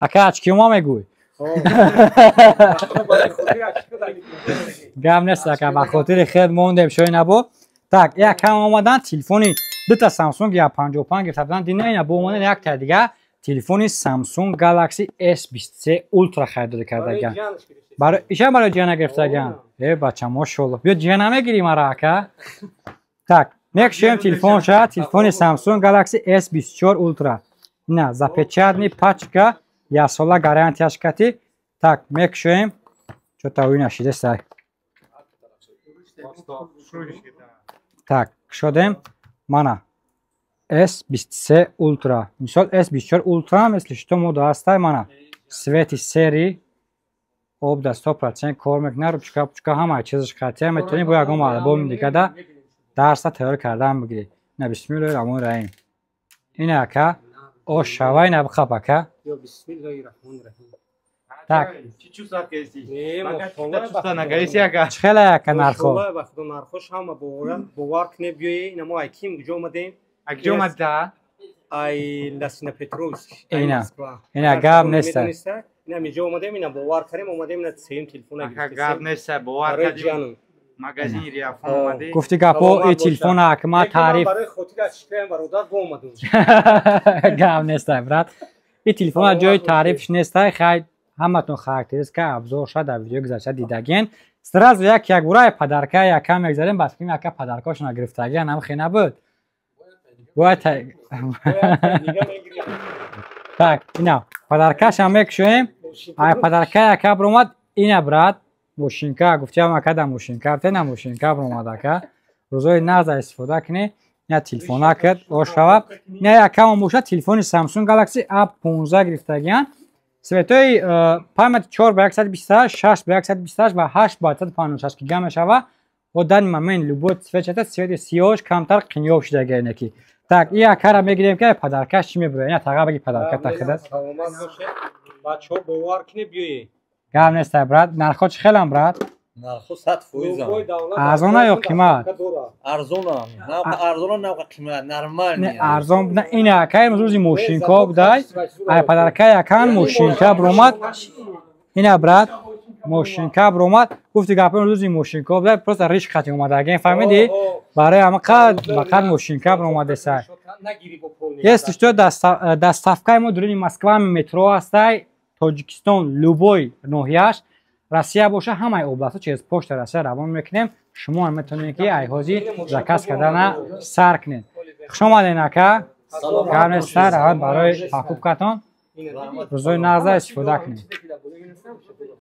Ака очки ма мегӯй. Гап нест ака, ба хотири хелд мондем шои набо. Так, якам омадан телефони дута Samsung A55 гирифта буданд. Дина ина бо омадан як та дига телефони Samsung Galaxy S23 Ultra харидорӣ кардаган. Барои иша барои ҷияна гирифтаган. Бача машоалло. Биё ҷияна мегирӣ мара ака. Так, мекушоем телефон шуд, телефони Samsung Galaxy S24 Ultra. Ина запечатни пачка, ясола гарантияш кати. Так, мекушоем. Чота уй нашиде сай. Так, кушодем. Мана S23 Ultra. Мисол S24 Ultra мисли что мода ҳастай мана. Свети сери об да 100% кор мекунад, ручка ҳамаи чизаш қатъия метавонӣ бо ягон албоми дигада дарса тайёр кардан бигирӣ. На бисмиллаҳи раҳмони раҳим. Ина ака ош шавай на бихаб ака. Так. Чхела ака нархо. Нархош ҳама бовар кунед биёӣ. Ина мо ай ким куҷо омадем? Акҷо омада? Ай Ласина Петровск. Ина гап нест. Ина миҷо омадем, ина бовар кардем, омадем ина сеюм телефона гирифтем. Гап нест, бовар кардем. Магазини Риафон омадем. Гуфти гапо и телефона акма таъриф. Барои хотири ашкаям бародар бо омадем. Гап нест брат. И телефона ҷои таърифш нест. Хай ҳаматон характеристика абзор шуд дар видео гузашта дидаген. Сразу як бурай падарка якам мегзарем, бас ким яка падаркашона гирифтаган ҳам хина буд. Так, ина падаркашам мекушоем. Ай падарка яка бромад ина брат. Мошинка гуфтиам ака да мошинка тена мошинка бромад ака. Рӯзои наза истифода кунӣ. Я телефона кард ошава. Я якам моша телефони Samsung Galaxy A15 гирифтаган. Светои памяти 4/128, 6/128 ва 8/156 гига мешава. В данный момент любой цвет это цвет сиёш камтар қинёв шудаган ки. Так, ия кара мегирем ки падаркаш чӣ мебурад? Ина тага баги падарка тахидад. Бачаҳо бовар кунед биёӣ. Гап нест брат. Нархо чӣ хелам брат? Нархо 100%. Арзона ё қимат? Арзона. Арзона на қимат нормальный. Арзон буда ина акай рӯзи мошинка будай. Ай падарка якан мошинка бромад. Ина брат мошинка бромад. Гуфти гапон рӯзи мошинка будай. Просто риш хати омадаген фаҳмидӣ? Барои ҳамақад мошинка бромаде сай. Если что доставкаи мо дуруни Москва метро ҳастай. Тоҷикистон любой ноҳияш Россия боша ҳамаи областҳо через почта Россия равон мекунем. Шумо метавонед ки айҳози заказ кардана сар кунед. Хуш омадед ака. Гап нест, раванд барои покупкатон рӯзои нағза истифода кунед.